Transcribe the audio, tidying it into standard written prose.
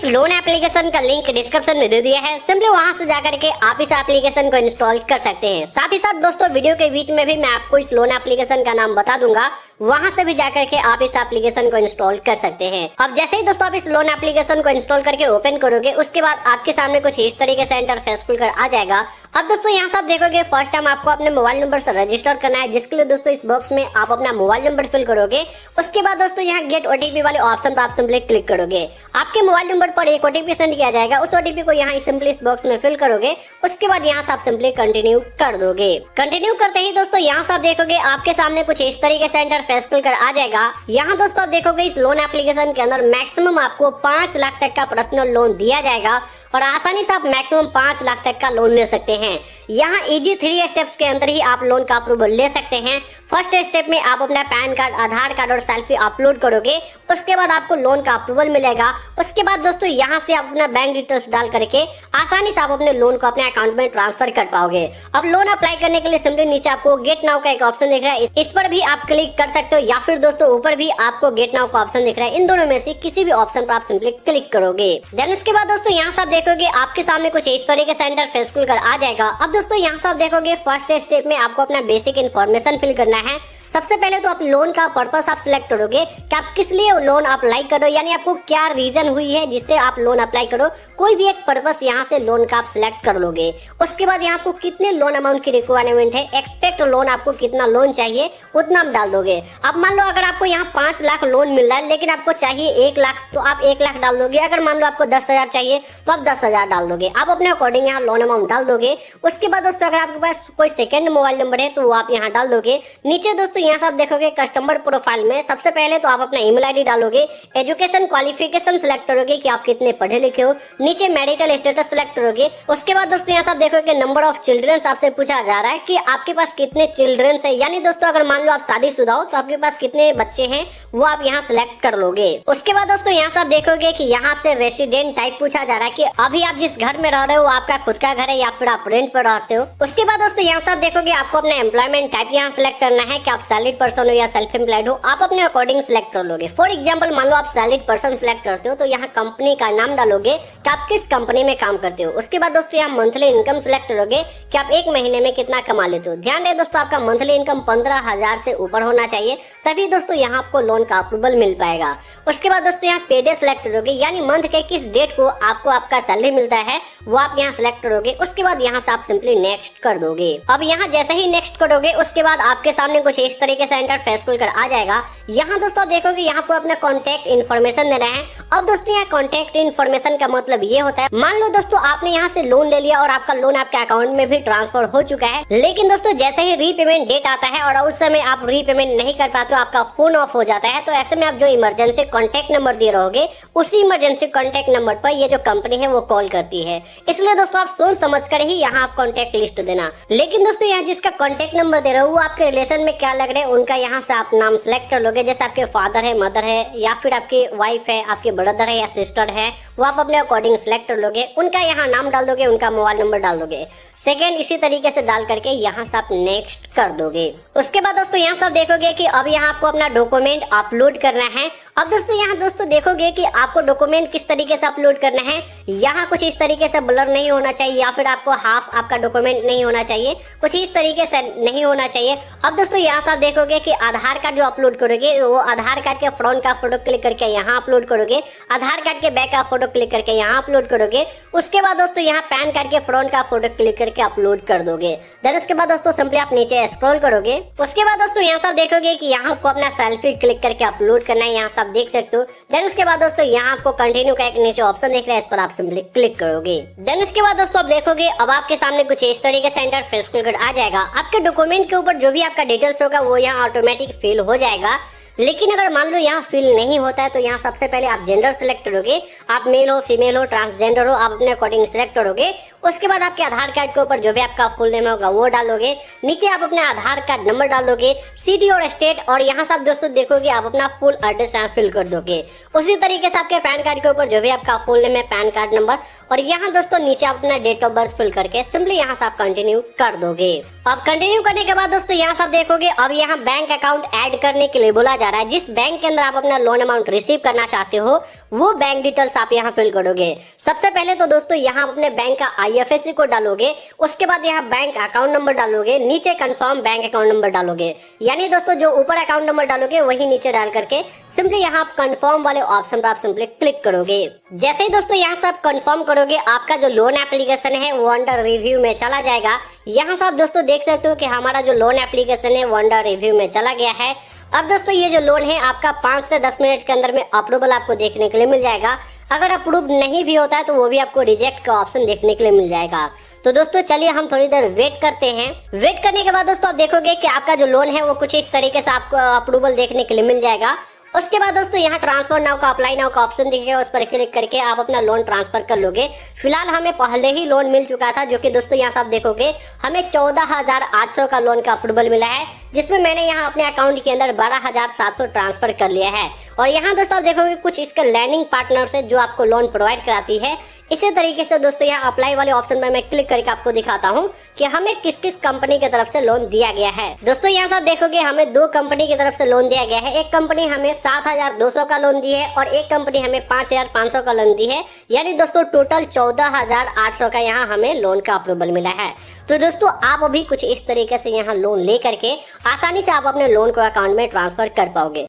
Loan application का link description में दे दिया है, सिंपली वहां से जाकर के आप इस एप्लीकेशन को इंस्टॉल कर सकते हैं। साथ ही साथ दोस्तों वीडियो के बीच में भी मैं आपको इस लोन एप्लीकेशन का नाम बता दूंगा, वहां से भी जाकर के आप इस एप्लीकेशन को इंस्टॉल कर सकते हैं। अब जैसे ही दोस्तों आप इस लोन एप्लीकेशन को इंस्टॉल करके ओपन करोगे, उसके बाद आपके सामने कुछ इस तरीके से इंटरफेस खुलकर आ जाएगा। अब दोस्तों यहाँ से आप देखोगे फर्स्ट टाइम आपको अपने मोबाइल नंबर से रजिस्टर करना है, जिसके लिए दोस्तों इस बॉक्स में आप अपना मोबाइल नंबर फिल करोगे। उसके बाद दोस्तों यहाँ गेट ओटीपी वाले ऑप्शन पर आप सिंपली क्लिक करोगे। आपके मोबाइल नंबर पर एक ओटीपी सेंड किया जाएगा, उस ओटीपी को यहाँ सिंपली इस बॉक्स में फिल करोगे। उसके बाद यहाँ से आप सिंपली कंटिन्यू कर दोगे। कंटिन्यू करते ही दोस्तों यहाँ से आप देखोगे आपके सामने कुछ इस तरीके से इंटरफेस खुलकर आ जाएगा। यहाँ दोस्तों आप देखोगे इस लोन एप्लीकेशन के अंदर मैक्सिमम आपको 5 लाख तक का पर्सनल लोन दिया जाएगा और आसानी से आप मैक्सिमम 5 लाख तक का लोन ले सकते हैं। यहाँ इजी 3 स्टेप्स के अंदर ही आप लोन का अप्रूवल ले सकते हैं। फर्स्ट स्टेप में आप अपना पैन कार्ड, आधार कार्ड और सेल्फी अपलोड करोगे, उसके बाद आपको लोन का अप्रूवल मिलेगा। उसके बाद दोस्तों यहाँ से आप अपना बैंक डिटेल्स डाल करके आसानी से आप अपने लोन को अपने अकाउंट में ट्रांसफर कर पाओगे। अब लोन अप्लाई करने के लिए सिंपली नीचे आपको गेट नाउ का एक ऑप्शन दिख रहा है, इस पर भी आप क्लिक कर सकते हो, या फिर दोस्तों ऊपर भी आपको गेट नाउ का ऑप्शन दिख रहा है। इन दोनों में से किसी भी ऑप्शन पर आप सिंपली क्लिक करोगे। देन इसके बाद दोस्तों यहाँ से आप देखोगे आपके सामने कुछ इस तरीके से इंटरफेस खुलकर आ जाएगा। अब दोस्तों यहाँ से आप देखोगे फर्स्ट स्टेप में आपको अपना बेसिक इन्फॉर्मेशन फिल करना है। सबसे पहले तो आप लोन का पर्पस आप सिलेक्ट करोगे कि आप किस लिए लोन अप्लाई करो, यानी आपको क्या रीजन हुई है जिससे आप लोन अप्लाई करो। कोई भी एक पर्पस यहाँ से लोन का आप सिलेक्ट कर लोगे। उसके बाद यहाँ आपको कितने लोन अमाउंट की रिक्वायरमेंट है, एक्सपेक्ट लोन आपको कितना लोन चाहिए उतना आप डाल दोगे। अब मान लो अगर आपको यहाँ 5 लाख लोन मिल रहा है लेकिन आपको चाहिए 1 लाख, तो आप 1 लाख डाल दोगे। अगर मान लो आपको 10,000 चाहिए तो आप 10,000 डाल दोगे। आप अपने अकॉर्डिंग यहाँ लोन अमाउंट डाल दोगे। उसके बाद दोस्तों अगर आपके पास कोई सेकंड मोबाइल नंबर है तो वो आप यहाँ डाल दोगे। नीचे दोस्तों यहाँ से आप देखोगे कस्टमर प्रोफाइल में सबसे पहले तो आप अपना ईमेल आईडी डालोगे। एजुकेशन क्वालिफिकेशन सिलेक्ट करोगे कि आप कितने पढ़े लिखे हो। नीचे मैरिटल स्टेटस सिलेक्ट करोगे। उसके बाद दोस्तों यहाँ से आप देखोगे नंबर ऑफ चिल्ड्रंस आपसे पूछा जा रहा है कि आपके पास कितने चिल्ड्रंस है, यानी दोस्तों अगर मान लो आप शादीशुदा हो तो आपके पास कितने बच्चे हैं वो आप यहाँ सिलेक्ट कर लोगे। उसके बाद दोस्तों यहाँ से आप देखोगे कि यहाँ आपसे रेसिडेंट टाइप पूछा जा रहा है कि अभी आप जिस घर में रह रहे हो आपका खुद का घर है या फिर आप रेंट पर रहते हो। उसके बाद दोस्तों यहाँ से आप देखोगे आपको अपना एम्प्लॉयमेंट टाइप यहाँ सिलेक्ट करना है कि आप सैलरीड पर्सन हो या सेल्फ एम्प्लॉयड हो। आप अपने अकॉर्डिंग सिलेक्ट कर लोगे। फॉर एग्जांपल मान लो आप सैलरीड पर्सन सिलेक्ट करते हो तो यहाँ कंपनी का नाम डालोगे कि आप किस कंपनी में काम करते हो। उसके बाद दोस्तों यहाँ मंथली इनकम सिलेक्ट करोगे कि आप एक महीने में कितना कमा लेते हो। ध्यान दें दोस्तों आपका मंथली इनकम 15,000 से ऊपर होना चाहिए, तभी दोस्तों यहाँ आपको लोन का अप्रूवल मिल पाएगा। उसके बाद दोस्तों यहाँ पे डे सिलेक्ट करोगे, यानी मंथ के किस डेट को आपको आपका सैलरी मिलता है वो आप यहाँ सिलेक्ट करोगे। उसके बाद यहाँ से आप सिंपली नेक्स्ट कर दोगे। अब यहाँ जैसे ही नेक्स्ट करोगे उसके बाद आपके सामने कुछ इस तरीके से इंटरफेस खुलकर आ जाएगा। यहाँ दोस्तों आप देखोगे यहाँ को अपना कॉन्टैक्ट इन्फॉर्मेशन देना है। अब दोस्तों यहाँ कॉन्टैक्ट इन्फॉर्मेशन का मतलब ये होता है, मान लो दोस्तों आपने यहाँ से लोन ले लिया और आपका लोन आपके अकाउंट में भी ट्रांसफर हो चुका है, लेकिन दोस्तों जैसे ही रीपेमेंट डेट आता है और उस समय आप रीपेमेंट नहीं कर पाते हो, आपका फोन ऑफ हो जाता है, तो ऐसे में आप जो इमरजेंसी कॉन्टैक्ट नंबर दे रहोगे उसी इमरजेंसी कॉन्टैक्ट नंबर पर ये जो कंपनी है वो कॉल करती है। इसलिए दोस्तों आप सोच समझ कर ही यहाँ आप कॉन्टैक्ट लिस्ट देना। लेकिन दोस्तों यहाँ जिसका कॉन्टैक्ट नंबर दे रहे हो वो आपके रिलेशन में क्या लग रहे हैं उनका यहाँ से आप नाम सेलेक्ट कर लोगे। जैसे आपके फादर है, मदर है, या फिर आपकी वाइफ है, आपके ब्रदर है या सिस्टर है, वो आप अपने अकॉर्डिंग सिलेक्ट कर लोगे। उनका यहाँ नाम डाल दोगे, उनका मोबाइल नंबर डाल दोगे। सेकेंड इसी तरीके से डाल करके यहाँ से आप नेक्स्ट कर दोगे। उसके बाद दोस्तों यहाँ सब देखोगे कि अब यहाँ आपको अपना डॉक्यूमेंट अपलोड करना है। अब दोस्तों यहाँ दोस्तों देखोगे कि आपको डॉक्यूमेंट किस तरीके से अपलोड करना है। यहाँ कुछ इस तरीके से ब्लर नहीं होना चाहिए या फिर आपको हाफ आपका डॉक्यूमेंट नहीं होना चाहिए, कुछ इस तरीके से नहीं होना चाहिए। अब दोस्तों यहाँ से आप देखोगे कि आधार कार्ड जो अपलोड करोगे वो आधार कार्ड के फ्रंट का फोटो क्लिक करके यहाँ अपलोड करोगे, आधार कार्ड के बैक का फोटो क्लिक करके यहाँ अपलोड करोगे। उसके बाद दोस्तों यहाँ पैन कार्ड के फ्रंट का फोटो क्लिक करके अपलोड कर दोगे। देन उसके बाद दोस्तों सिंपली आप नीचे स्क्रॉल करोगे। उसके बाद दोस्तों यहाँ सब देखोगे कि यहाँ आपको अपना सेल्फी क्लिक करके अपलोड करना है, यहाँ सब देख सकते हो। देन उसके बाद दोस्तों यहाँ आपको कंटिन्यू का एक नीचे ऑप्शन दिख रहा है, इस पर आप सिंपली क्लिक करोगे। देन उसके बाद दोस्तों आप देखोगे अब आपके सामने कुछ इस तरीके से इंटरफेस खुलकर आ जाएगा। आपके डॉक्यूमेंट के ऊपर जो भी आपका डिटेल्स होगा वो यहाँ ऑटोमेटिक फिल हो जाएगा। लेकिन अगर मान लो यहाँ फिल नहीं होता है तो यहाँ सबसे पहले आप जेंडर सिलेक्ट करोगे, आप मेल हो, फीमेल हो, ट्रांसजेंडर हो, आप अपने अकॉर्डिंग सिलेक्ट करोगे। उसके बाद आपके आधार कार्ड के ऊपर जो भी आपका फुल नेम होगा वो डालोगे। नीचे आप अपने आधार कार्ड नंबर डाल दोगे, सिटी और स्टेट, और यहाँ सब दोस्तों देखोगे आप अपना फुल एड्रेस यहाँ फिल कर दोगे। उसी तरीके से आपके पैन कार्ड के ऊपर जो भी आपका फुल नेम है, पैन कार्ड नंबर, और यहाँ दोस्तों नीचे आप अपना डेट ऑफ बर्थ फिल करके सिंपली यहाँ से आप कंटिन्यू कर दोगे। अब कंटिन्यू करने के बाद दोस्तों यहाँ सब देखोगे अब यहाँ बैंक अकाउंट ऐड करने के लिए बोला जा रहा है। जिस बैंक के अंदर आप अपना लोन अमाउंट रिसीव करना चाहते हो वो बैंक डिटेल्स आप यहाँ फिल करोगे। सबसे पहले तो दोस्तों यहाँ अपने बैंक का IFSC कोड डालोगे, उसके बाद यहाँ बैंक अकाउंट नंबर डालोगे, नीचे कंफर्म बैंक अकाउंट नंबर डालोगे। यानी दोस्तों जो ऊपर अकाउंट नंबर डालोगे वही नीचे डाल करके सिंपली यहाँ आप कंफर्म वाले ऑप्शन पर आप सिंपली क्लिक करोगे। जैसे ही दोस्तों यहाँ से आप कंफर्म करोगे आपका जो लोन एप्लीकेशन है वो अंडर रिव्यू में चला जाएगा। यहाँ से आप दोस्तों देख सकते हो कि हमारा जो लोन एप्लीकेशन है वो अंडर रिव्यू में चला गया है। अब दोस्तों ये जो लोन है आपका 5 से 10 मिनट के अंदर में अप्रूवल आपको देखने के लिए मिल जाएगा। अगर अप्रूव नहीं भी होता है तो वो भी आपको रिजेक्ट का ऑप्शन देखने के लिए मिल जाएगा। तो दोस्तों चलिए हम थोड़ी देर वेट करते हैं। वेट करने के बाद दोस्तों आप देखोगे कि आपका जो लोन है वो कुछ इस तरीके से आपको अप्रूवल देखने के लिए मिल जाएगा। उसके बाद दोस्तों यहाँ ट्रांसफर नाउ का अप्लाई नाउ का ऑप्शन दिखेगा, उस पर क्लिक करके आप अपना लोन ट्रांसफर कर लोगे। फिलहाल हमें पहले ही लोन मिल चुका था जो कि दोस्तों यहाँ से आप देखोगे हमें 14,800 का लोन का अप्रूवल मिला है, जिसमें मैंने यहाँ अपने अकाउंट के अंदर 12,700 ट्रांसफर कर लिया है। और यहाँ दोस्तों आप देखोगे कुछ इसका लैंडिंग पार्टनर से जो आपको लोन प्रोवाइड कराती है। इसी तरीके से दोस्तों यहाँ अप्लाई वाले ऑप्शन में मैं क्लिक करके आपको दिखाता हूँ कि हमें किस किस कंपनी की तरफ से लोन दिया गया है। दोस्तों यहाँ से आप देखोगे हमें 2 कंपनी की तरफ से लोन दिया गया है। एक कंपनी हमें 7,200 का लोन दी है और एक कंपनी हमें 5,500 का लोन दी है। यानी दोस्तों टोटल 14,800 का यहाँ हमें लोन का अप्रूवल मिला है। तो दोस्तों आप भी कुछ इस तरीके से यहाँ लोन ले करके आसानी से आप अपने लोन को अकाउंट में ट्रांसफर कर पाओगे।